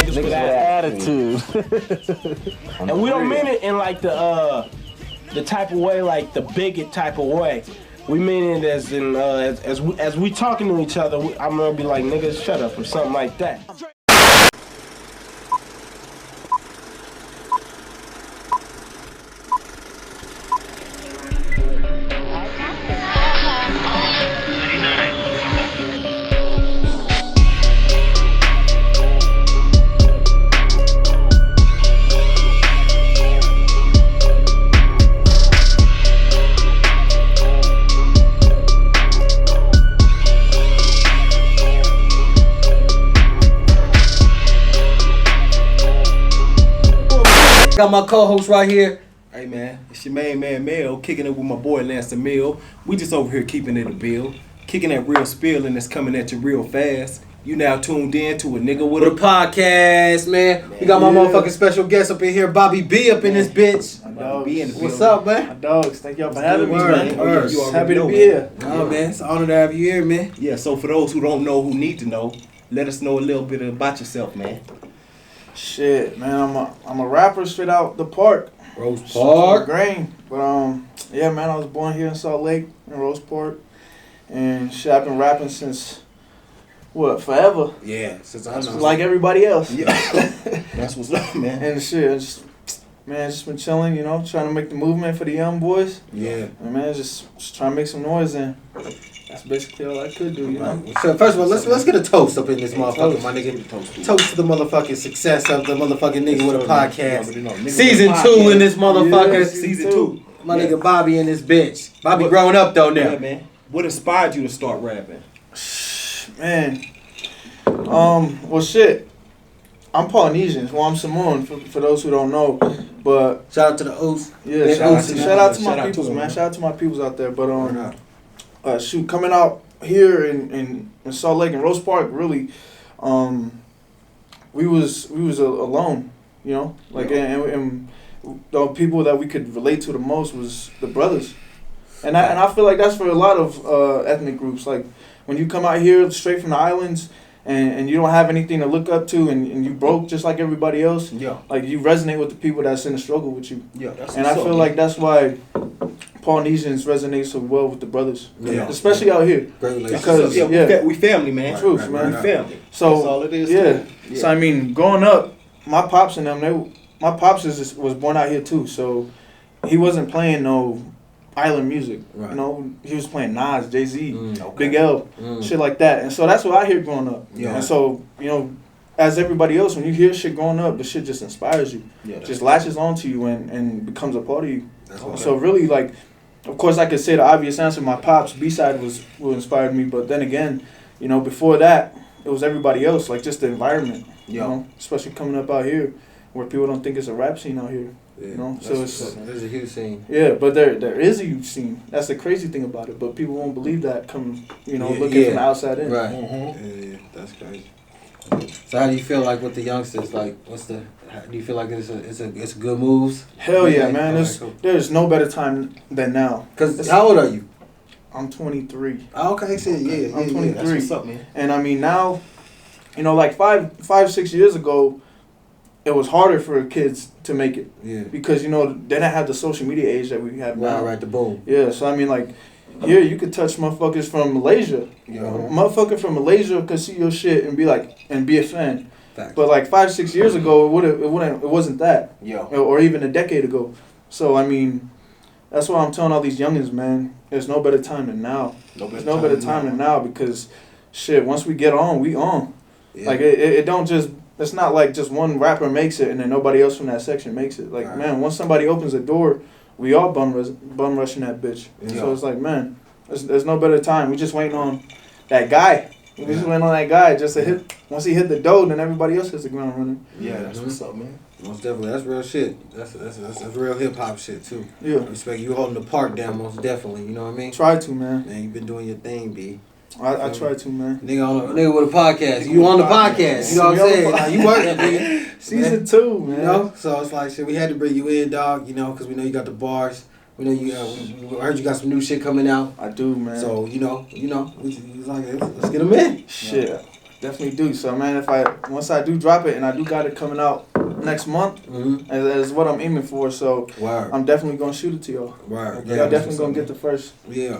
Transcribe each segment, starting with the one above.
niggas with attitude. And we don't mean it in like the type of way, like the bigot type of way. We mean it as in as we talking to each other. I'm gonna be like, niggas, shut up or something like that. Got my co-host right here. Hey man, it's your main man Mel, kicking it with my boy Lance Mill. We just over here keeping it a bill, kicking that real spill and it's coming at you real fast. You now tuned in to a nigga with a podcast, man. We got my motherfucking special guest up in here, Bobby B up in this bitch. What's up, man? My dogs, thank y'all for having me, man. You Happy to be here. Oh man, it's an honor to have you here, man. Yeah, so for those who don't know, who need to know, let us know a little bit about yourself, man. Shit, man, I'm a rapper straight out the park. Rose Park. Grain. But yeah, man, I was born here in Salt Lake in Rose Park. And shit, I've been rapping since forever. Yeah, since I know. Like everybody else. Yeah. That's what's up, man. And shit, just been chilling, trying to make the movement for the young boys. Yeah. And man, just trying to make some noise, and that's basically all I could do, So first of all, let's get a toast up in this motherfucker, my nigga. Toast to the motherfucking success of the motherfucking nigga with a podcast. Season 2 in this motherfucker. Yeah, Season 2. My nigga Bobby in this bitch. Bobby growing up though now. Yeah, man. What inspired you to start rapping? Man. Well, shit. I'm Polynesian. Well, I'm Samoan, for those who don't know. But shout out to the O's. Yeah, shout out to my peoples, man. Shout out to my peoples out there. But shoot, coming out here in Salt Lake and Rose Park, really, we was alone, and the people that we could relate to the most was the brothers, and I feel like that's for a lot of ethnic groups. Like when you come out here straight from the islands. And you don't have anything to look up to, and you broke just like everybody else. Yeah. Like you resonate with the people that's in the struggle with you. Yeah. And I feel like that's why Polynesians resonate so well with the brothers. Yeah. Especially out here. Great because we family, man. Truth, man. We family. So that's all it is. Yeah. So I mean, growing up, my pops and them, my pops was born out here too. So he wasn't playing no island music, he was playing Nas, Jay-Z, Big L, shit like that, and so that's what I hear growing up. Yeah. And so as everybody else, when you hear shit growing up, the shit just inspires you, just latches onto you and becomes a part of you. So really, like, of course, I could say the obvious answer. My pops B-side was what inspired me, but then again, before that, it was everybody else, like just the environment. Especially coming up out here, where people don't think it's a rap scene out here. Yeah, so there's a huge scene. Yeah, but there is a huge scene. That's the crazy thing about it. But people won't believe that looking from the outside in. Right. Mm-hmm. Yeah, that's crazy. So how do you feel like with the youngsters? Like, do you feel like it's good moves? Hell yeah, man. There's no better time than now. Cause how old are you? I'm 23. Oh, okay, yeah. I'm 23. That's what's up, man. And I mean now, like 5-6 years ago, it was harder for kids to make it. Yeah. Because, they didn't have the social media age that we have now. Right, the boom. Yeah, so I mean, like, here you could touch motherfuckers from Malaysia. Motherfucker from Malaysia could see your shit and be a fan. Fact. But like 5-6 years ago, it wasn't that. Yeah. Or even a decade ago. So, I mean, that's why I'm telling all these youngins, man, there's no better time than now. There's no better time than now because, shit, once we get on, we on. Yeah. Like, it don't just... It's not like just one rapper makes it and then nobody else from that section makes it. Like, man, once somebody opens the door, we all bum rushing that bitch. Yeah. So it's like, man, there's no better time. We just waiting on that guy. We just waiting on that guy just to hit. Once he hit the dough, then everybody else hits the ground running. Yeah, that's what's up, man. Most definitely, that's real shit. That's real hip hop shit too. Yeah, respect you holding the park down, most definitely. You know what I mean? Try to, man. Man, you been doing your thing, B. I try to, man. Nigga with a podcast. You on the podcast. You know what I'm saying? Now, you working, nigga. Season 2, man. So it's like, shit, we had to bring you in, dog, because we know you got the bars. We know you. We heard you got some new shit coming out. I do, man. So, we was like, let's get them in. Shit. Definitely do. So man, once I do drop it, and I do got it coming out next month, is what I'm aiming for. So I'm definitely gonna shoot it to y'all. Word. Yeah, definitely gonna get the first. Yeah.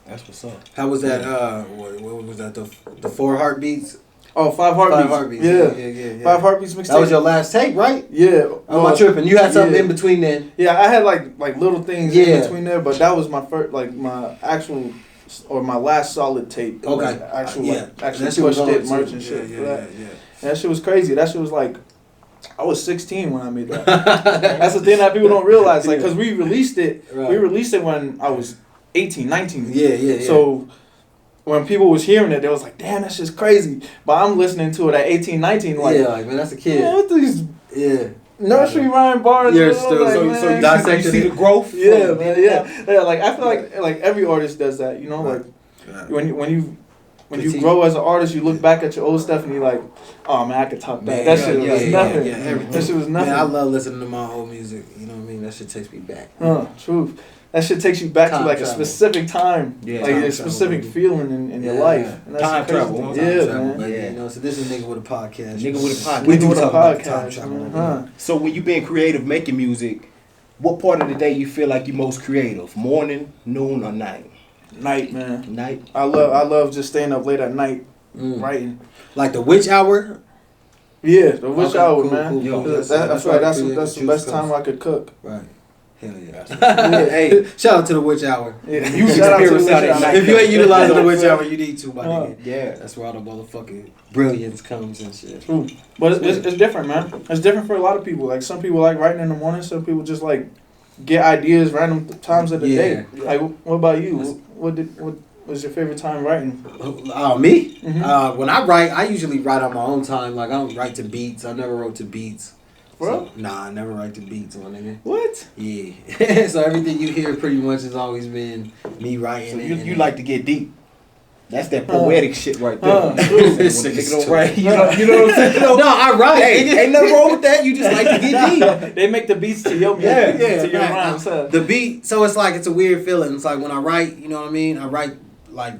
That's what's up. How was that? What was that? The 4 heartbeats. Oh, 5 heartbeats. 5 heartbeats. Yeah. 5 heartbeats mixtape. That was your last tape, right? Yeah. Am I tripping? You had something in between then. Yeah, I had like little things in between there, but that was my first, like my actual, or my last solid tape. Okay. Like, actually That pushed it, too. merch and shit. Yeah. That shit was crazy. That shit was like, I was 16 when I made that. That's the thing that people don't realize. Like, cause we released it when I was 18, 19. Yeah. So when people was hearing it, they was like, damn, that's just crazy. But I'm listening to it at 18, 19, like, like, man, that's a kid. Man, what these nursery rhyme bars? Yeah, like, so man, dissected you see the growth? Yeah, man, yeah. Like, I feel like every artist does that, you know? Like, when you grow as an artist, you look back at your old stuff and you're like, oh man, I could top that. That shit was nothing. That shit was nothing. Man, I love listening to my old music. You know what I mean? That shit takes me back. Truth. That shit takes you back to like travel. a specific time, Yeah, like a specific feeling in your life. And that's Time crazy travel. thing. Yeah, man. But, you know, so this is Nigga with a Podcast. Nigga with a podcast. We do With a talk about time podcast, travel. man. So when you being creative making music, what part of the day you feel like you most creative? Morning, noon, or night? Night, man. Night. I love just staying up late at night writing. Like the witch hour? Yeah, the witch hour, man. Cool. I feel like that's the best time I could cook. Right. Hell yeah. Hey, shout out to the witch hour. Yeah, Music shout out to the spirits witch out at hour. night. If you ain't utilizing the witch hour, you need to, my nigga. Yeah. That's where all the motherfucking brilliance comes and shit. But it's different, man. It's different for a lot of people. Like some people like writing in the morning. Some people just like get ideas random times of the day. Like, what about you? What was your favorite time writing? Me? When I write, I usually write on my own time. Like I don't write to beats. I never wrote to beats. Bro? So, nah, I never write to beats, my nigga. What? Yeah. So everything you hear pretty much has always been me writing. So you like to get deep. That's that poetic shit right there. When This the nigga nigga's don't write, you know what I'm saying? No, I write. Hey, ain't nothing wrong with that. You just like to get deep. They make the beats to your music, to your rhymes. The beat, so it's like, it's a weird feeling. It's like when I write, you know what I mean? I write, like,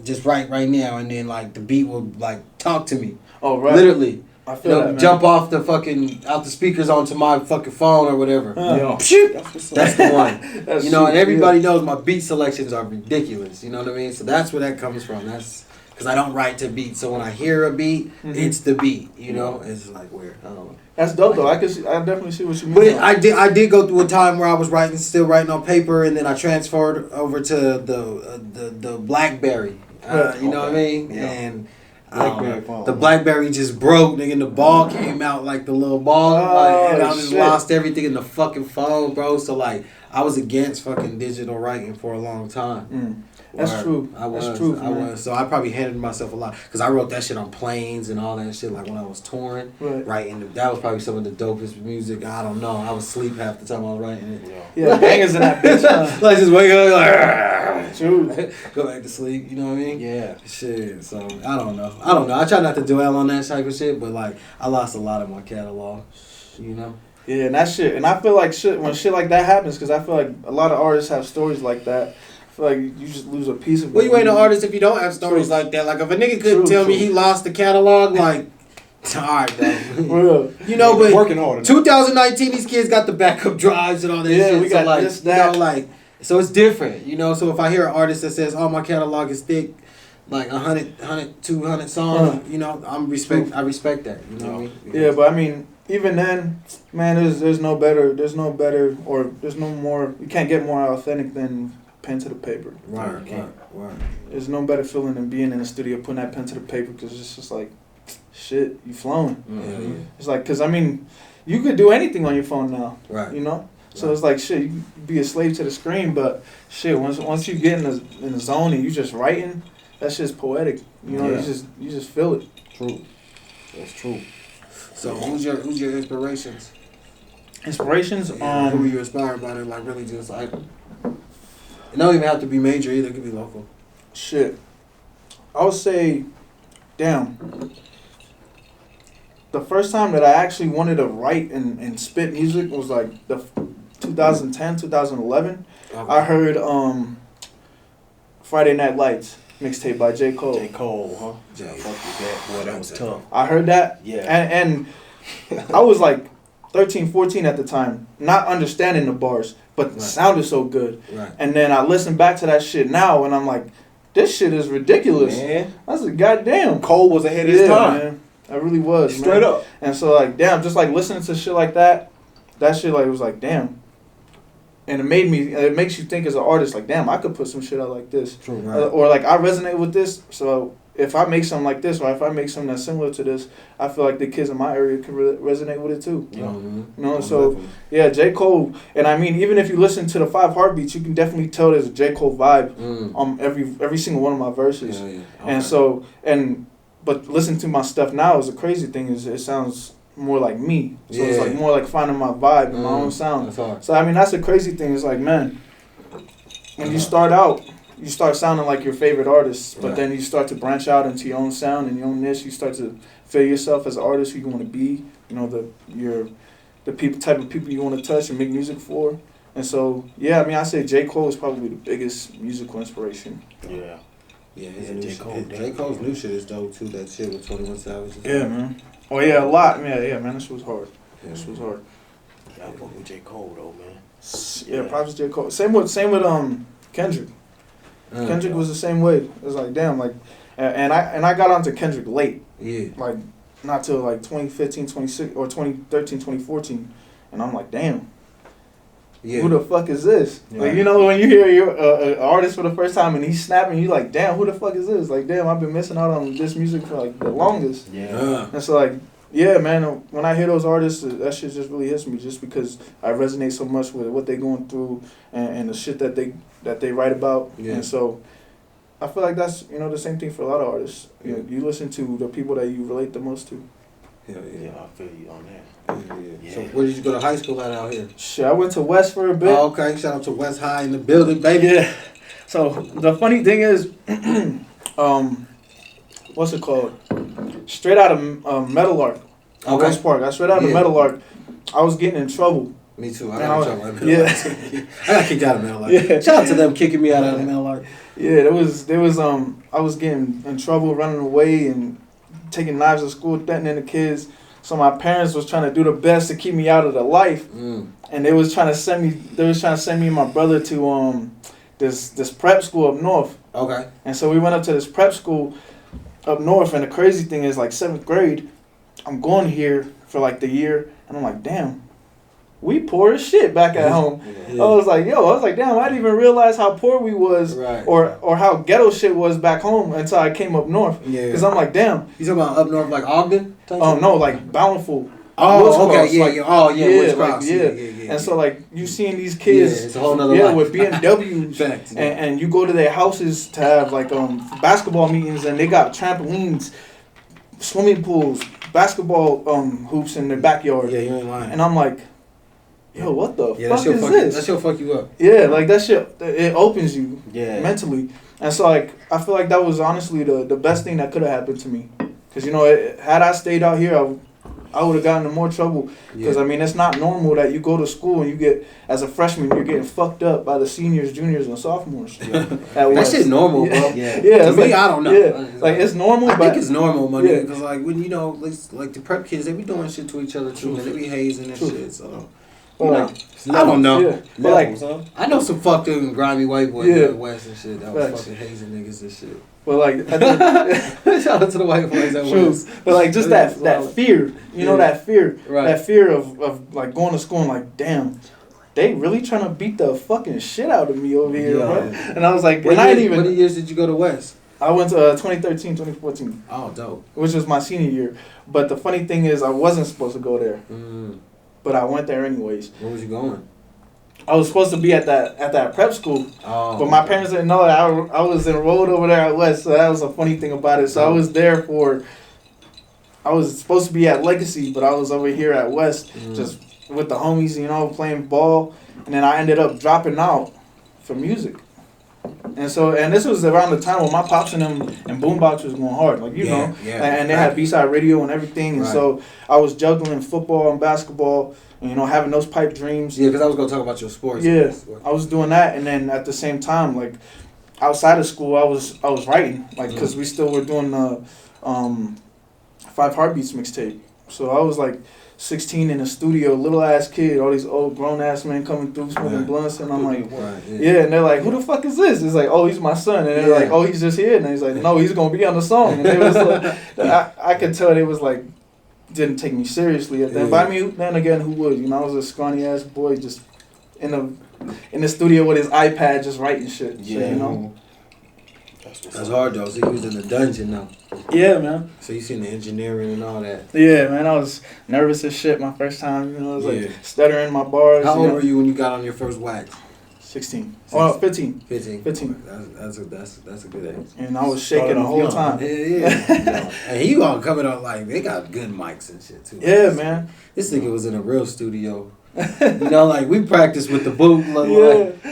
just write right now, and then, like, the beat will, like, talk to me. Oh, right. Literally. I feel that, man. Jump off the fucking, out the speakers onto my fucking phone or whatever. Yeah. That's the one. That's You know, and true, everybody knows my beat selections are ridiculous. You know what I mean? So that's where that comes from. That's because I don't write to beats. So when I hear a beat, it's the beat. You know, it's like weird. I don't know. That's dope though. I definitely see what you mean. But I did go through a time where I was still writing on paper, and then I transferred over to the BlackBerry. You know what I mean? Yeah. And Blackberry the BlackBerry just broke, nigga. And the ball came out like the little ball, and I just lost everything in the fucking phone, bro. So like, I was against fucking digital writing for a long time. That's true. I was. That's true. I was. So I probably handed myself a lot because I wrote that shit on planes and all that shit. Like when I was touring, writing. That was probably some of the dopest music. I don't know. I was asleep half the time I was writing it. Yeah, bangers in that bitch. Like just wake up like. True. Go back to sleep. You know what I mean? Yeah. Shit. So I don't know. I try not to dwell on that type of shit, but like I lost a lot of my catalog. You know. Yeah, and that shit. And I feel like when shit like that happens, because I feel like a lot of artists have stories like that. I feel like you just lose a piece of it. Well, you ain't an artist if you don't have stories like that. Like if a nigga couldn't tell me he lost the catalog, like, alright, bro. You know, but working hard. 2019, these kids got the backup drives and all that shit. Yeah, we got like, this, that. You know, like, so it's different, you know. So if I hear an artist that says, "Oh, my catalog is thick," like 100, 200 songs, you know, I respect that. You know what I mean? Yeah, but I mean, even then, man, there's no better, or there's no more. You can't get more authentic than pen to the paper. Right. There's no better feeling than being in the studio putting that pen to the paper, because it's just like, shit, you flowing. Yeah. It's like, because I mean, you could do anything on your phone now. Right. You know. So it's like, shit, you be a slave to the screen, but shit, once you get in the zone and you just writing, that shit's poetic. You know, you just feel it. True. That's true. So who's your inspirations? Inspirations? Who are you inspired by? That like really just like. It don't even have to be major either. It could be local. Shit. I would say, damn. The first time that I actually wanted to write and spit music was like the 2010, 2011. Okay. I heard Friday Night Lights. mixtape by J. Cole. J. Cole, huh? Fuck with that. Boy, that was tough. I heard that. Yeah. And I was like 13, 14 at the time, not understanding the bars, but it sounded so good. Right. And then I listen back to that shit now, and I'm like, this shit is ridiculous. Man. That's a goddamn. Cole was ahead of his time. Man. I really was. Straight man. up. And so, like, damn, just like listening to shit like that shit, like, was like, damn. And it makes you think as an artist, like, damn, I could put some shit out like this. True, right. Or, like, I resonate with this, so if I make something like this, or if I make something that's similar to this, I feel like the kids in my area can resonate with it too. Yeah. You know, so, yeah, J. Cole, and I mean, even if you listen to the 5 Heartbeats, you can definitely tell there's a J. Cole vibe on every single one of my verses. Yeah, yeah. Okay. And so, but listening to my stuff now is a crazy thing, is it sounds more like me. So it's like more like finding my vibe and my own sound. That's hard. So I mean, that's a crazy thing. It's like, man, when you start out, you start sounding like your favorite artist, but then you start to branch out into your own sound and your own niche. You start to feel yourself as an artist who you want to be. You know, the people, type of people you want to touch and make music for. And so, yeah, I mean, I say J. Cole is probably the biggest musical inspiration. Yeah. Yeah, J. Cole's new shit is dope too. That shit with 21 Savage. Yeah, man. Oh yeah, a lot. Yeah, man. This was hard. This was hard. Yeah, I fuck with J. Cole though, man. Yeah, props to J. Cole. Same with Kendrick. Kendrick was the same way. It was like, damn, like, and I got onto Kendrick late. Yeah. Like, not till like 2015, 26 or 2013, 2014, and I'm like, damn. Yeah. Who the fuck is this? Yeah. Like, you know, when you hear your an artist for the first time and he's snapping, you like, damn, who the fuck is this? Like, damn, I've been missing out on this music for like the longest. Yeah. And so, like, yeah, man, when I hear those artists, that shit just really hits me, just because I resonate so much with what they're going through and the shit that they write about. Yeah. And so I feel like that's, you know, the same thing for a lot of artists. You know, you listen to the people that you relate the most to. Yeah, I feel you on that. Yeah. So where did you go to high school at out here? Shit, I went to West for a bit. Oh, okay. Shout out to West High in the building, baby. Yeah. So the funny thing is, what's it called? Straight out of Metal Arc. Okay. West Park. I straight out of Metal Arc. I was getting in trouble. Me too. I got in trouble at Metal Yeah. Arc. I got kicked out of Metal Arc. Yeah. Shout out to them kicking me out of Metal Arc. Yeah, there was I was getting in trouble, running away and taking knives to school, threatening the kids. So my parents was trying to do the best to keep me out of the life. And they was trying to send me and my brother to this prep school up north. Okay. And so we went up to this prep school up north, and the crazy thing is, like, 7th grade, I'm going here for like the year, and I'm like, damn, we poor as shit back at home. Yeah. I was like, damn, I didn't even realize how poor we was, Right. or how ghetto shit was back home until I came up north. Yeah. Because I'm like, damn. You talking about up north like Ogden? Oh no, like Bountiful. Oh, Woods okay, Cross, yeah, like, yeah. Oh, yeah, yeah, Woods like, Cross. yeah. And so, like, you seeing these Yeah, kids, it's a whole nother life. with BMWs, Facts, yeah. and you go to their houses to have like basketball meetings, and they got trampolines, swimming pools, basketball hoops in their backyard. Yeah, you ain't lying. And I'm like, yo, what the Yeah, fuck is that this? shit'll fuck you up. Yeah, like that shit, it opens you Yeah. mentally. And so, like, I feel like that was honestly the best thing that could have happened to me. Because, you know, had I stayed out here, I would have gotten in more trouble. Because, I mean, it's not normal that you go to school and you get, as a freshman, you're getting fucked up by the seniors, juniors, and sophomores. That shit normal, bro. Yeah, To it's me, like, I don't know. Yeah, like, it's normal, I think it's normal, man. Yeah. Because, like, when, you know, like the prep kids, they be doing shit to each other, too. And they be hazing and shit, so... But, like, I don't know. Yeah. But, like, I know some fucked up and grimy white boys in the West and shit that was Facts. fucking hazing niggas and shit. but like, Shout out to the white boys at true. West. But like, just that fear, you know, that fear, Right. that fear of like going to school and like, damn, they really trying to beat the fucking shit out of me over here, bro. And I was like, What I didn't even. years did you go to West? I went to 2013, 2014, Oh, dope. which was my senior year. But the funny thing is, I wasn't supposed to go there, but I went there anyways. Where was you going? I was supposed to be at that prep school, Oh, but my parents didn't know that I was enrolled over there at West. So that was a funny thing about it. So I was there I was supposed to be at Legacy, but I was over here at West, just with the homies, you know, playing ball. And then I ended up dropping out for music. And this was around the time when my pops and them and Boombox was going hard, like, you know, and they had B-side radio and everything. And so I was juggling football and basketball, and, you know, having those pipe dreams. Yeah, because I was going to talk about your sports. Yeah, I was doing that. And then at the same time, like, outside of school, I was writing, like, because we still were doing the 5 Heartbeats mixtape. So I was like 16 in the studio, little ass kid, all these old grown ass men coming through smoking blunts, and I'm like, and they're like, who the fuck is this? It's like, oh, he's my son, and they're like, oh, he's just here, and he's like, no, he's gonna be on the song, and it was like, I could tell they was like, didn't take me seriously at that. But I mean, then again, who would? You know, I was a scrawny ass boy just in the studio with his iPad just writing shit. Yeah, so, you know. That's hard though. So you was in the dungeon now. Yeah, man. So you seen the engineering and all that. Yeah, man. I was nervous as shit my first time. You know, I was like stuttering my bars. How old were you when you got on your first wax? 16. Oh, 15. 15. That's a good age. And I was shaking the whole time. Yeah. And he gonna coming out like they got good mics and shit too. Yeah, man. This nigga was in a real studio. You know, like we practiced with the boom, like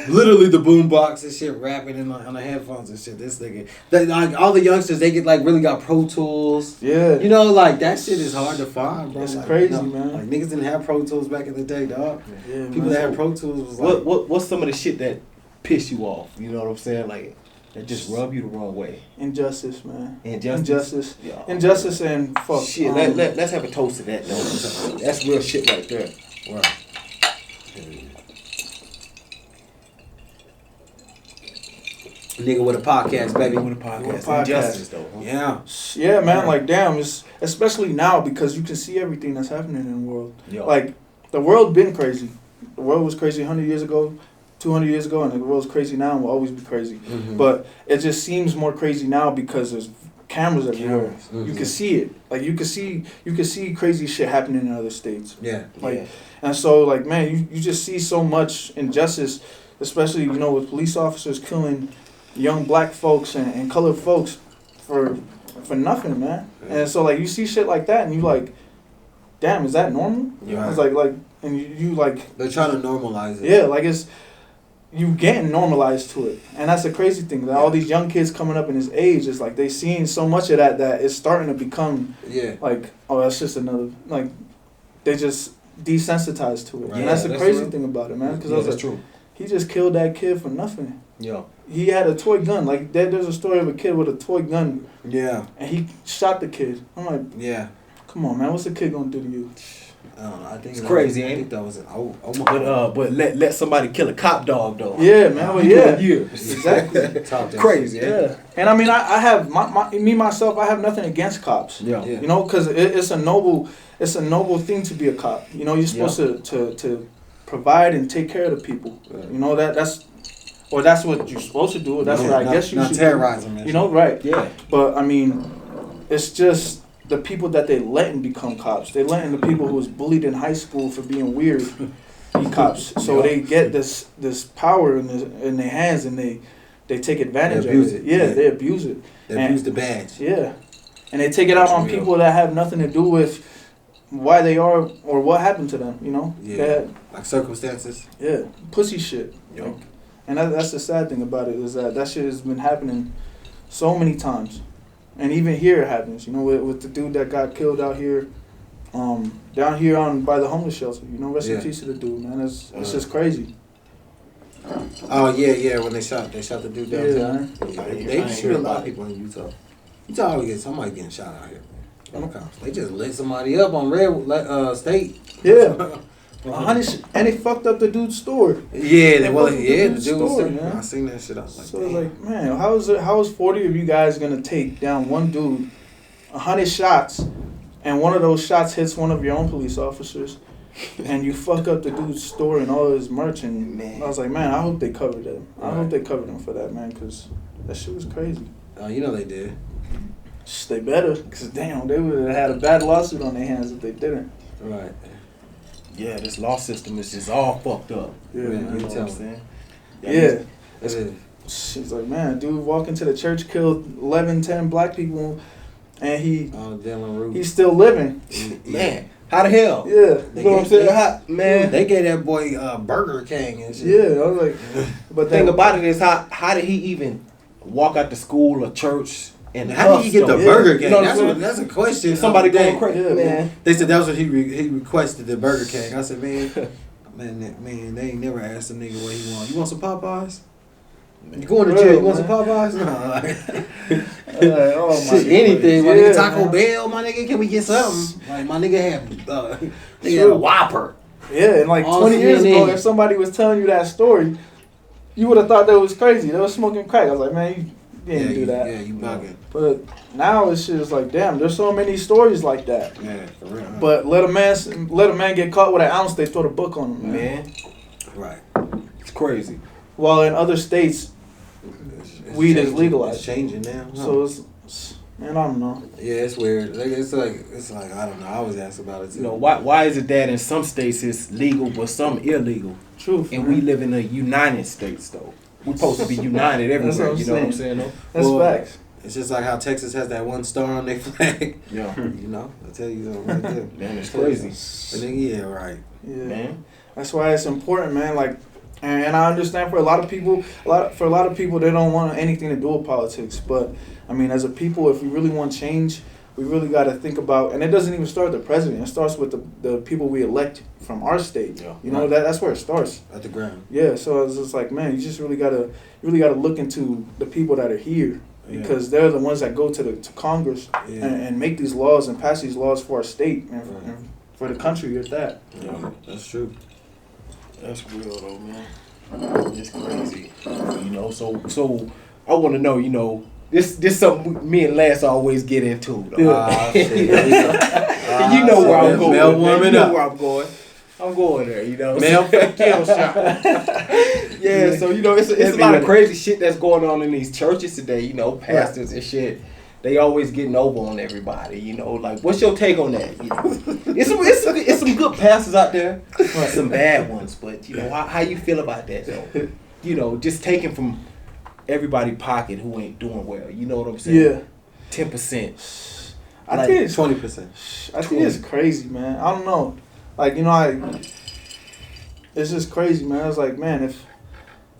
literally the boom box and shit, rapping in on the headphones and shit. This nigga, like all the youngsters, they get like really got Pro Tools. Yeah, you know, like that shit is hard to find, bro. It's like, crazy, you know, man. Like niggas didn't have Pro Tools back in the day, dog. Yeah, people that had Pro Tools was like, what's some of the shit that piss you off? You know what I'm saying? Like that just rub you the wrong way. Injustice, man. Injustice. Yeah. Injustice and fuck. Shit. Let's have a toast to that though. That's real shit right there. Right. Nigga with a podcast, baby. With a podcast. Injustice, though. Huh? Yeah, man. Like, damn. It's especially now because you can see everything that's happening in the world. Yo. Like, the world been crazy. The world was crazy 100 years ago, 200 years ago, and the world's crazy now and will always be crazy. Mm-hmm. But it just seems more crazy now because there's cameras everywhere. Mm-hmm. You can see it. Like, you can see crazy shit happening in other states. Yeah. Like, and so, like, man, you just see so much injustice, especially, you know, with police officers killing young black folks and colored folks for nothing, man. Yeah. And so, like, you see shit like that, and you like, damn, is that normal? Yeah. It's like, and you like. They're trying to normalize it. Yeah, like you getting normalized to it, and that's the crazy thing. That all these young kids coming up in this age, is like they seeing so much of that it's starting to become. Yeah. Like, oh, that's just another, like, they just desensitized to it, right. And that's the crazy thing about it, man. Because I was like, true. He just killed that kid for nothing. Yeah. He had a toy gun. Like, there's a story of a kid with a toy gun. Yeah. And he shot the kid. I'm like, yeah. Come on, man. What's the kid gonna do to you? I don't know. I think it's crazy, ain't it? That was but let somebody kill a cop dog though. Yeah, man. Well, yeah. Exactly. Crazy. Yeah. And I mean, I have myself. I have nothing against cops. Yeah. You know, because it's a noble thing to be a cop. You know, you're supposed to provide and take care of the people. Right. You know that's what you're supposed to do. That's what I guess you should terrorize them. You know, right? Yeah. But I mean, it's just the people that they letting become cops. They letting the people who was bullied in high school for being weird be cops. So they get this power in their hands, and they take advantage of it. Yeah, they abuse it. They abuse the badge. Yeah, and they take it out on people that have nothing to do with why they are or what happened to them. You know. Yeah. Like circumstances. Yeah, pussy shit. Yep. Like, and that's the sad thing about it, is that shit has been happening so many times. And even here it happens, you know, with the dude that got killed out here, down here by the homeless shelter. You know, rest in peace to the dude, man. It's just crazy. Oh yeah, when they shot the dude downtown. Yeah, they shoot a lot of people in Utah. Utah always get somebody getting shot out here. They just lit somebody up on Red State. Yeah. And they fucked up the dude's store. Yeah, the dude's store, man. I seen that shit. I was like, so it's like, man, how is 40 of you guys gonna take down one dude, 100 shots, and one of those shots hits one of your own police officers, and you fuck up the dude's store and all his merch? And man, I was like, man, I hope they covered him. I hope they covered him for that, man, because that shit was crazy. Oh, you know they did. They better, because damn, they would have had a bad lawsuit on their hands if they didn't. Right. Yeah, this law system is just all fucked up. Yeah, man, you know what I'm saying? Yeah. She's like, man, dude walked into the church, killed 11, 10 black people, and he's still living. Man, how the hell? Yeah. You know what I'm saying? Man. They gave that boy Burger King and shit. Yeah, I was like, but the thing about it is, how did he even walk out to school or church? And how did he get the Burger King? You know that's a question. Somebody going crazy, man. They said that was what he requested, the Burger King. I said, man, they ain't never asked the nigga what he want. You want some Popeyes? You going to jail? You want some Popeyes? No, like, Oh my shit, God. anything. My Yeah, nigga Taco man. Bell, my nigga, can we get something? Like my nigga had a Whopper. Yeah, and like On 20 years ago, CNN. if somebody was telling you that story, you would have thought that was crazy. They was smoking crack. I was like, man, you didn't do that. Yeah, you bugging. But now it's just like, damn, there's so many stories like that. Yeah, for real. But let a man get caught with an ounce, they throw the book on him, man. Man, Right. it's crazy. While in other states, weed is changing. legalized. It's changing now. Huh? So it's man, I don't know. Yeah, it's weird. Like it's like I don't know. I always ask about it too. You know, why is it that in some states it's legal but some illegal? Truth. And man. we live in the United States though. We're supposed to be united That's everywhere, what I'm you know what I'm saying. saying though? That's Well, facts. It's just like how Texas has that one star on their flag. Yeah. You know, I tell you something right there. Man, it's crazy. But nigga, yeah, right. Yeah. Man. That's why it's important, man. Like, and I understand for a lot of people, they don't want anything to do with politics. But I mean, as a people, if we really want change, we really got to think about. And it doesn't even start with the president. It starts with the people we elect from our state. Yeah. You know, that's where it starts. At the ground. Yeah. So it's just like, man, you just really gotta look into the people that are here. Because they're the ones that go to Congress and make these laws and pass these laws for our state and for the country at that. Yeah, that's true. That's real though, man. It's crazy. You know, so I want to know, you know, this something me and Lance always get into. Though. You know where I'm going. Mel Man. warming You know up. where I'm going. I'm going there, you know. Male for the kill shot. Yeah, so you know, it's a lot of crazy shit that's going on in these churches today. You know, pastors and shit. They always getting over on everybody. You know, like what's your take on that? You know, it's some good pastors out there, some bad ones. But you know, how you feel about that? Though? You know, just taking from everybody's pocket who ain't doing well. You know what I'm saying? Yeah. 10%. I think it's 20%. I think it's crazy, man. I don't know. Like, you know, it's just crazy, man. It's like, man, if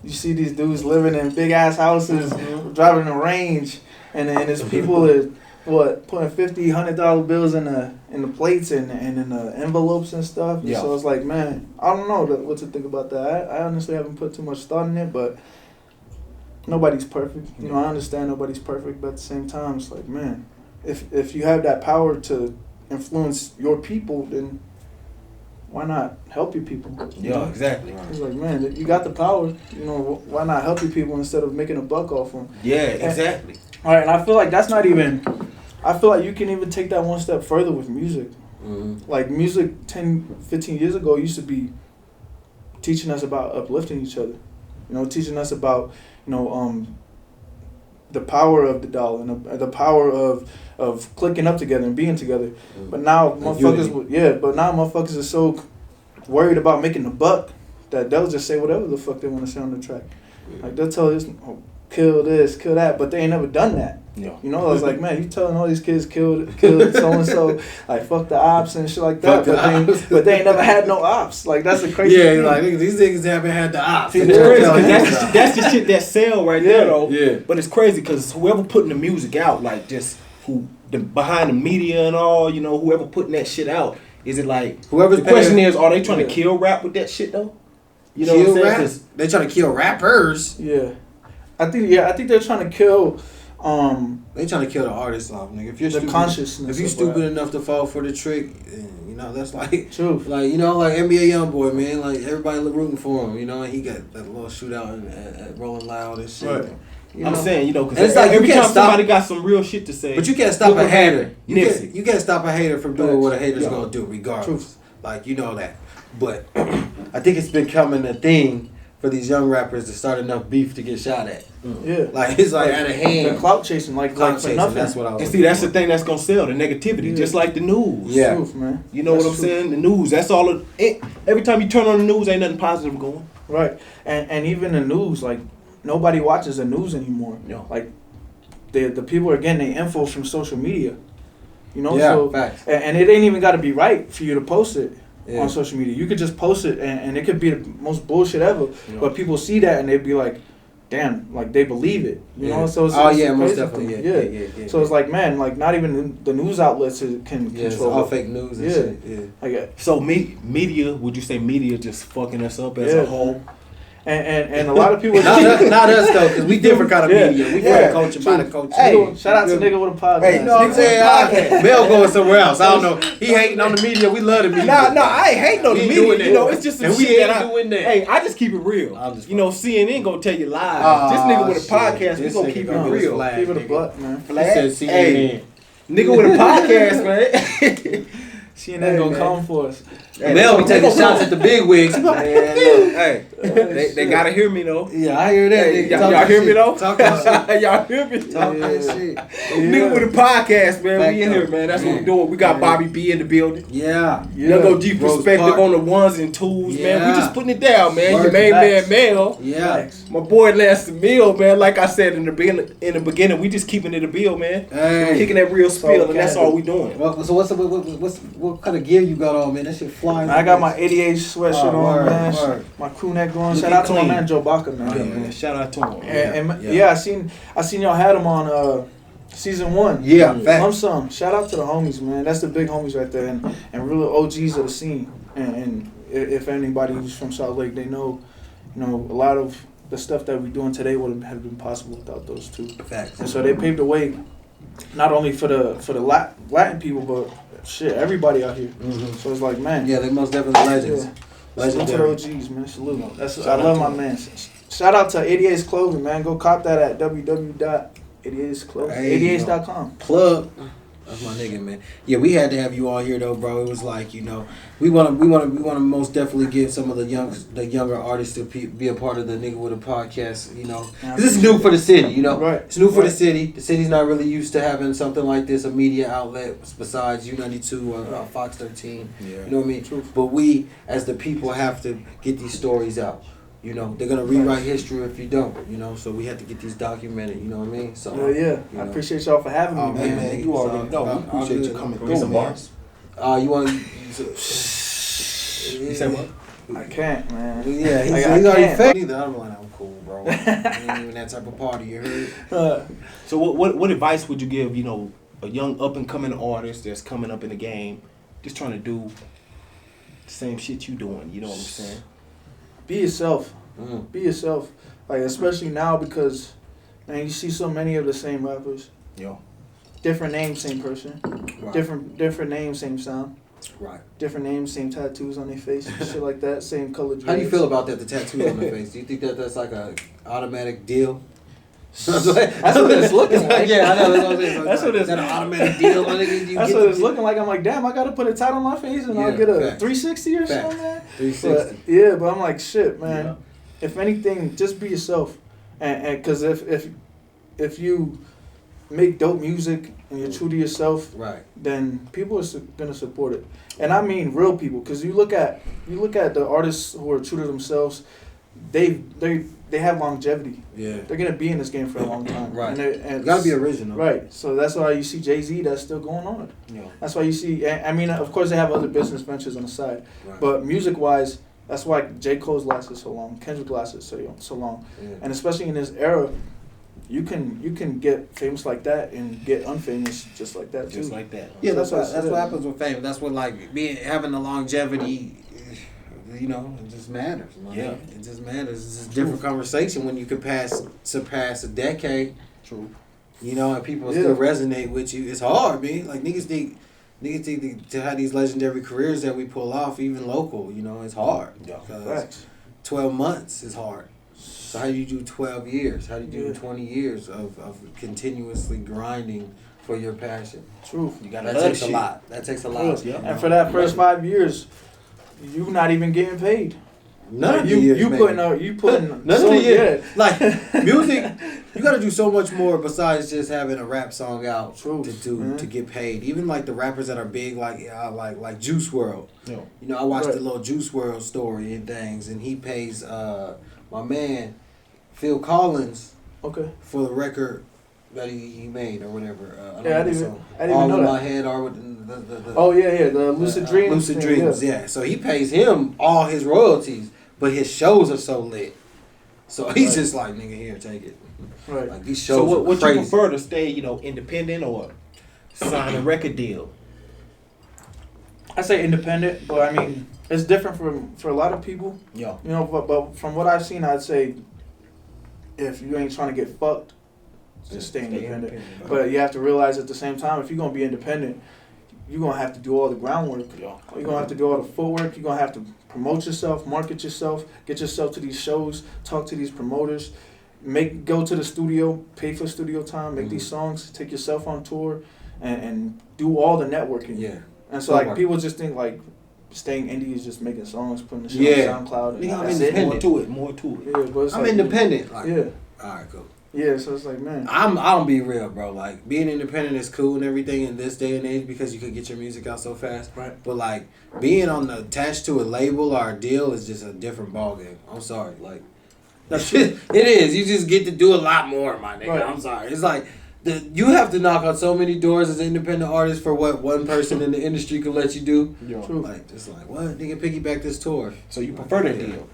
you see these dudes living in big ass houses, driving a range, and then there's people that putting $50, $100 bills in the plates and in the envelopes and stuff. Yeah. So it's like, man, I don't know what to think about that. I honestly haven't put too much thought in it, but nobody's perfect. You know, I understand nobody's perfect, but at the same time, it's like, man, if you have that power to influence your people, then why not help your people? You Yeah, know? exactly. It's like, man, you got the power. You know, why not help your people instead of making a buck off them? Yeah, exactly. All right, and I feel like that's not even. I feel like you can even take that one step further with music. Mm-hmm. Like music 10, 15 years ago used to be teaching us about uplifting each other. You know, teaching us about, you know, the power of the dollar and the power of clicking up together and being together. But now motherfuckers are so worried about making the buck that they'll just say whatever the fuck they want to say on the track. Like they'll tell this, oh, kill this, kill that, but they ain't never done that. Yeah. You know, I was like, man, you telling all these kids killed so and so, like fuck the ops and shit like that, but they ain't never had no ops. Like that's the crazy thing. like these niggas haven't had the ops. It's crazy because that's the shit that sell right there though. Yeah. But it's crazy because whoever putting the music out, like just behind the media and all, you know, whoever putting that shit out, is it like Whoever's the question paying- is, are they trying to kill rap with that shit though? You know Kill what I'm saying? rap? 'Cause They trying to kill rappers. Yeah, I think they're trying to kill. They trying to kill the artist off, nigga. If you're The stupid, consciousness if you're of stupid rap. enough to fall for the trick, you know that's like, Truth. like you know, like NBA YoungBoy, man. Like everybody rooting for him, you know. And he got that little shootout at Rolling Loud and shit. Right. You I'm know? saying, you know, And because it's like you every can't time stop- somebody got some real shit to say, But you can't stop look a what hater. happened. You can't stop a hater from doing what a hater's Yeah. gonna do, regardless. Truth. Like you know that. But I think it's becoming a thing for these young rappers to start enough beef to get shot at. Yeah. Like it's like out of The hand. clout chasing, like Clout for chasing, nothing. that's what I was. and see, that's the looking thing that's gonna sell the negativity, Yeah. just like the news. Yeah. Truth, man. You know That's what I'm true. saying? The news. That's all. Every time you turn on the news, ain't nothing positive going. Right, and even the news, like nobody watches the news anymore. Yeah. Like the people are getting their info from social media. You know, Yeah, so facts. and it ain't even got to be right for you to post it Yeah. on social media. You could just post it, and it could be the most bullshit ever. Yeah. But people see that and they'd be like, "Damn!" Like they believe it. You know, so it's, oh it's yeah, a most crazy definitely. thing. Yeah. So it's like, man, like not even the news outlets can yeah, it's control all it. fake news and Yeah. shit. Yeah. Like, So media, would you say media just fucking us up as Yeah. a whole? And a lot of people not us though, because we different kind of media. We for the culture, by the culture. Hey, shout out to nigga with a podcast. Hey, you know what I'm saying? Mel going somewhere else. I don't know. He hating on the media. We love the media. Nah, I ain't hating on the media. You know, it's just some and we shit ain't that doing that. Hey, I just keep it real. You know, CNN gonna tell you live. This nigga with a podcast, we gonna keep it real. Keep it a buck, man. He said CNN. Nigga with a podcast, man. CNN gonna come for us. Hey, Mel be taking shots at the big wigs. Hey, they gotta hear me though. Yeah, I hear that. Hey, y'all hear me though? Talking shit. Y'all hear me? Talking shit. Nigga with a podcast, man. We in here, man. That's what we doing. We got Bobby B in the building. Yeah. Y'all go deep perspective on the ones and twos, man. We just putting it down, man. Your main man, Mel. Yeah. My boy Lance the Mill, man. Like I said in the beginning, we just keeping it a bill, man. Hey. Kicking that real spill, and that's all we doing. Well, so what kind of gear you got on, man? That shit flying. I got my 88 sweatshirt on, man. Word. My crew neck going. Shout out to my man Joe Baca, man. Yeah, man. Shout out to him. And I seen y'all had him on season 1. Yeah, Lump Sum. Shout out to the homies, man. That's the big homies right there, and real OGs of the scene. And if anybody who's from Salt Lake, they know, a lot of the stuff that we're doing today wouldn't have been possible without those two. Facts. And so they paved the way, not only for the Latin people, but shit, everybody out here. Mm-hmm. So it's like, man. Yeah, they most definitely legends. Salute to the OGs, man. Salute. I love my man. Shout out to 88's Clothing, man. Go cop that at www.88'sclothing.com. Plug. That's my nigga, man. Yeah, we had to have you on here though, bro. It was like, we want to most definitely give some of the younger artists to be a part of the Nigga with a Podcast, Cause this is new for the city, Right. It's new for the city. The city's not really used to having something like this, a media outlet besides U92 or Fox 13. Yeah. You know what I mean? True. But we, as the people, have to get these stories out. They're gonna rewrite history if you don't. So we have to get these documented. You know what I mean? So I appreciate y'all for having me, man. Man, You already know. We appreciate you coming through, man. You want? You said what? I can't, man. Yeah, he's already fake. Neither I'm like, I'm cool, bro. I ain't even that type of party. You heard? So what advice would you give? A young up and coming artist that's coming up in the game, just trying to do the same shit you doing. You know what I'm saying? Be yourself. Be yourself. Like, especially now because, man, you see so many of the same rappers. Yo. Different name, same person. Right. Different name, same sound. Right. Different names, same tattoos on their face, shit like that. Same color dreads. How do you feel about that? The tattoos on the face? Do you think that's like a automatic deal? That's what it's looking like. Yeah, I know. That's what I'm saying. That's what it's. Is that an automatic deal? That's what it's looking like. I'm like, damn, I gotta put a tat on my face and I'll get a 360 or something, man. 360. But I'm like, shit, man. Yeah. If anything, just be yourself, and because if you make dope music and you're true to yourself, right, then people are gonna support it. And I mean real people, because you look at the artists who are true to themselves, they have longevity. Yeah, they're gonna be in this game for a long time. Right, and you gotta be original. Right, so that's why you see Jay-Z that's still going on. Yeah, that's why you see. I mean, of course they have other business ventures on the side, right, but music wise, that's why J. Cole's lasted so long, Kendrick lasted so long, and especially in this era. You can get famous like that and get unfamous just like that too. Just like that. Yeah, that's what happens with fame. That's what having the longevity. It just matters. Yeah, it just matters. It's a different conversation when you can surpass a decade. True. And people still resonate with you. It's hard, man. Like niggas think to have these legendary careers that we pull off, even local. It's hard. Yeah. 12 months is hard. So how do you do 12 years? How do you do 20 years of continuously grinding for your passion? Truth. You gotta. That takes a lot. That takes a lot. Yeah. And for that first 5 years, you're not even getting paid. None of the years, you putting none of the years. Like music, you gotta do so much more besides just having a rap song out to get paid. Even like the rappers that are big, like Juice WRLD. Yeah. I watched the little Juice WRLD story and things, and he pays my man Phil Collins for the record that he made or whatever. I didn't even know that. My head or with the Lucid Dreams. Lucid Dreams, yeah. So he pays him all his royalties, but his shows are so lit. So he's just like, nigga, here, take it. Right. Like these shows. So what crazy. you prefer to stay, independent or sign a record deal? I say independent, but I mean it's different for a lot of people. Yeah. You know, but from what I've seen, I'd say if you ain't trying to get fucked, just stay independent. But you have to realize at the same time, if you're gonna be independent, you're gonna have to do all the groundwork. Yeah. You're gonna have to do all the footwork. You're gonna have to promote yourself, market yourself, get yourself to these shows, talk to these promoters, go to the studio, pay for studio time, make these songs, take yourself on tour, and do all the networking. Yeah. And so like people just think like staying indie is just making songs, putting the shit on SoundCloud. And Yeah, that's I mean, it. More to it. Yeah, but it's I'm like, independent. Like, Yeah. All right, cool. Yeah, so it's like, man. I'll be real, bro. Like, being independent is cool and everything in this day and age because you could get your music out so fast. Right. But, like, being attached to a label or a deal is just a different ballgame. I'm sorry. Like, That's it is. You just get to do a lot more, my nigga. Right. I'm sorry. It's like, you have to knock on so many doors as an independent artist for what one person in the industry could let you do. Yeah. True. Like, it's like, what? Nigga, piggyback this tour. So you prefer the deal?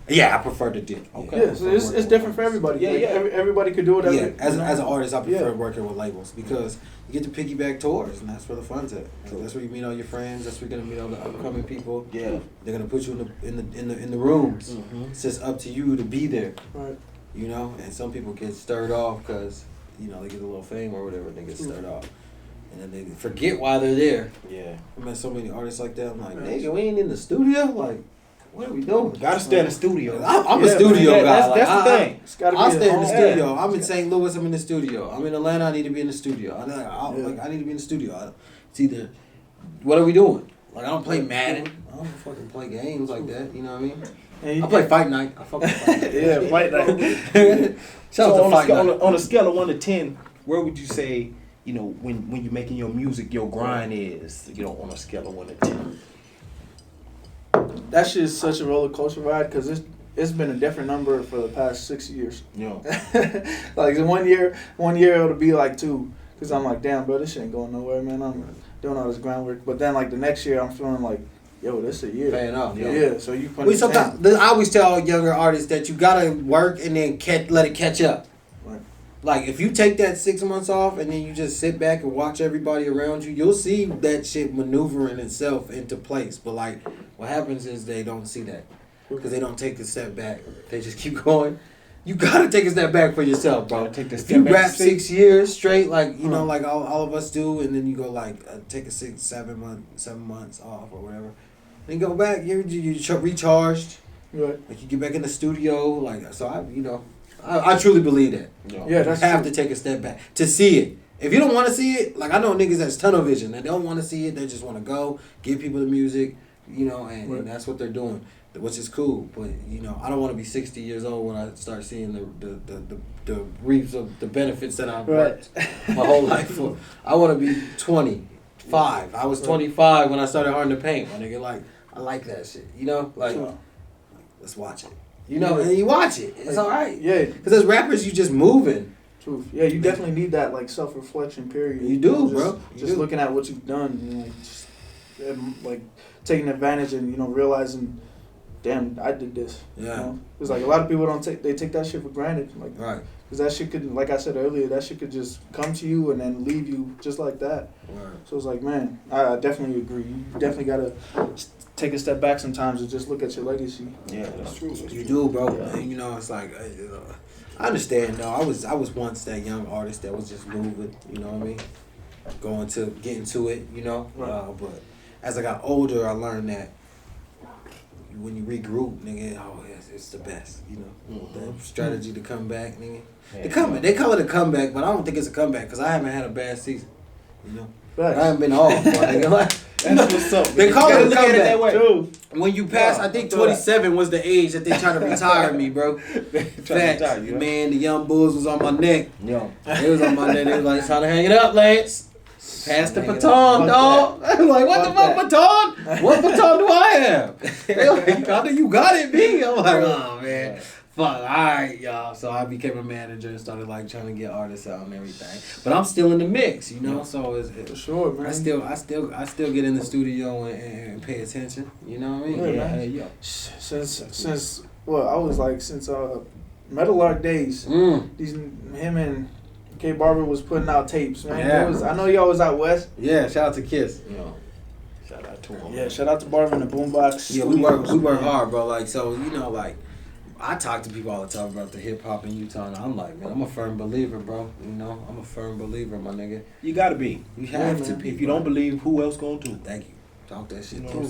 Yeah, I prefer the deal. Okay. Yeah, so it's different for everybody. Yeah, Like, yeah. Everybody could do whatever. Yeah, as you know? an artist, I prefer Yeah. working with labels because you get to piggyback tours, and that's where the fun's at. Like, that's where you meet all your friends. That's where you're gonna meet all the upcoming people. Yeah. They're gonna put you in the rooms. Mm-hmm. It's just up to you to be there, Right. you know. And some people get stirred off because they get a little fame or whatever. They get stirred off, and then they forget why they're there. Yeah. I met so many artists like that. I'm like, nigga, we ain't in the studio. Like, what are we doing? Gotta stay in the studio. I'm a Yeah, studio man, guy. That's Like, the thing. It's gotta be I'll at stay in the home. studio. I'm in St. Louis. I'm in the studio. I'm in Atlanta. I need to be in the studio. I need to be in the studio. It's either, what are we doing? Like, I don't play Madden. I don't fucking play games like that. You know what I mean? And I play Fight Night. I fucking Fight Night. Yeah, fight night. Shout out So to on, Fight a, Night. on a scale of 1 to 10, where would you say, when you're making your music, your grind is, on a scale of 1 to 10? That shit is such a roller coaster ride because it's been a different number for the past 6 years. Yeah. Like in 1 year it'll be like 2 because I'm like, damn, bro, this shit ain't going nowhere, man. I'm doing all this groundwork, but then like the next year I'm feeling like, yo, this a year. Paying off. Yeah. So you put. I always tell younger artists that you gotta work and then let it catch up. Right. Like, if you take that 6 months off and then you just sit back and watch everybody around you, you'll see that shit maneuvering itself into place. But, like, what happens is they don't see that because they don't take a step back. They just keep going. You gotta take a step back for yourself, bro. Take the If step you back rap to see. 6 years straight, like, like all of us do, and then you go, like, take a 7 months off or whatever, then go back, you're recharged. Right. Like, you get back in the studio, like, so I truly believe that. Yeah, that's you have true. to take a step back to see it. If you don't want to see it, like, I know niggas that's tunnel vision. They don't want to see it. They just want to go, give people the music, and that's what they're doing, which is cool. But, I don't want to be 60 years old when I start seeing the reaps of the benefits that I've worked my whole life for. I want to be 25. I was 25 when I started Hard to Paint. My nigga, like, I like that shit. Like, let's watch it. And you watch it. It's all right. Yeah. Because as rappers, you just moving. Truth. Yeah, you definitely need that like self-reflection period. You do, just, bro. You Just do. looking at what you've done, just like taking advantage and realizing, damn, I did this. Yeah. It's like a lot of people they take that shit for granted. Like, Right. because that shit could, like I said earlier, that shit could just come to you and then leave you just like that. Right. So it's like, man, I definitely agree. You definitely gotta take a step back sometimes and just look at your legacy. Yeah, that's true. You do, bro. And, it's like, I understand, though. I was once that young artist that was just moving, you know what I mean? Getting to it, Right. But as I got older, I learned that when you regroup, nigga, it's the best, The strategy to come back, nigga. Yeah. They call it a comeback, but I don't think it's a comeback because I haven't had a bad season, Facts. I haven't been off, my nigga. Like, That's what's up. They call it a Look at comeback. that way. True. when you pass, I think 27 was the age that they trying to retire me, bro. Facts. retire you, huh? Man, the young bulls was on my neck. Yo. They was on my neck. They was like, trying to hang it up, Lance. Pass the Hang it baton, up. dog. I'm like, what the Fuck fuck baton? What baton do I have? They like, I know you got it, B. I'm like, oh, man. Fuck, all right, y'all. So I became a manager and started like trying to get artists out and everything. But I'm still in the mix, So For sure, man. I still get in the studio and pay attention. You know what I mean? Yeah, man. Yeah. Since I was like since Metal Art days. Him and K Barber was putting out tapes, man. Yeah. I know y'all was out west. Yeah, shout out to Kiss. Yeah. Shout out to him. Yeah, shout out to Barvin the Boombox. Yeah, we work hard, bro. Like, so, you know, like, I talk to people all the time about the hip hop in Utah, and I'm like, man, I'm a firm believer, bro. You know, I'm a firm believer, my nigga. You gotta be. You have to be. If you don't believe, who else gonna do? Thank you. Talk that shit You know too. what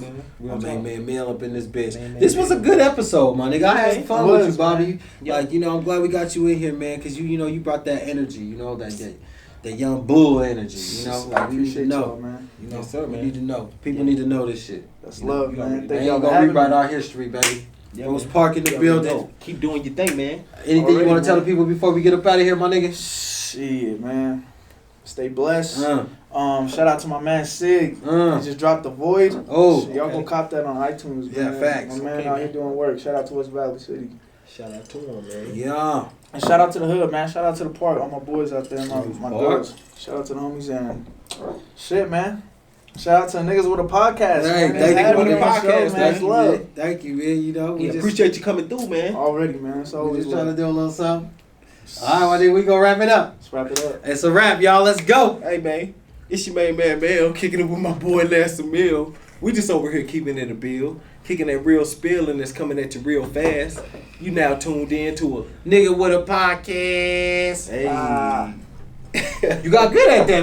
I'm saying? My main man Mill up in this bitch. Man, This was a good episode, my nigga. I had some fun with you, Bobby. Man. Like, you know, I'm glad we got you in here, man, because you know, you brought that energy, you know, that young bull energy, you know. Like, we need to know, man. You know, Yes, sir, we man. need to know. People need to know this shit. That's You know, love, you man. already- They Thank y'all ain't for gonna having rewrite me. our history, baby. Yeah, Rose man. Park in the You already building. know. Keep doing your thing, man. Anything you Already, want to tell the man. people before we get up out of here, my nigga? Shit, man. Stay blessed. Uh, Shout out to my man Sig. He just dropped The Void. Oh, Shit, y'all okay. go cop that on iTunes, Yeah, man. facts. My man Okay, out here man. doing work. Shout out to West Valley City. Shout out to him, man. yeah. And shout out to the hood, man. Shout out to the park. All my boys out there, my Park. girls. Shout out to the homies and shit, man. Shout out to the niggas with a podcast. Hey, man. thank you Having for me the on the show, podcast, man. man. It's love. Thank you, man. You know, we Yeah, just appreciate you coming through, man. Already, man. It's we always just trying to love. do a little something. All right, my nigga, we gonna wrap it up. Let's wrap it up. It's a wrap, y'all. Let's go. Hey, man. It's your main man, Mel, kicking it with my boy, Lance Mill. We just over here keeping it a bill. Kicking that real spill and it's coming at you real fast. You now tuned in to a Nigga with a podcast. Hey. Ah. You got good at that.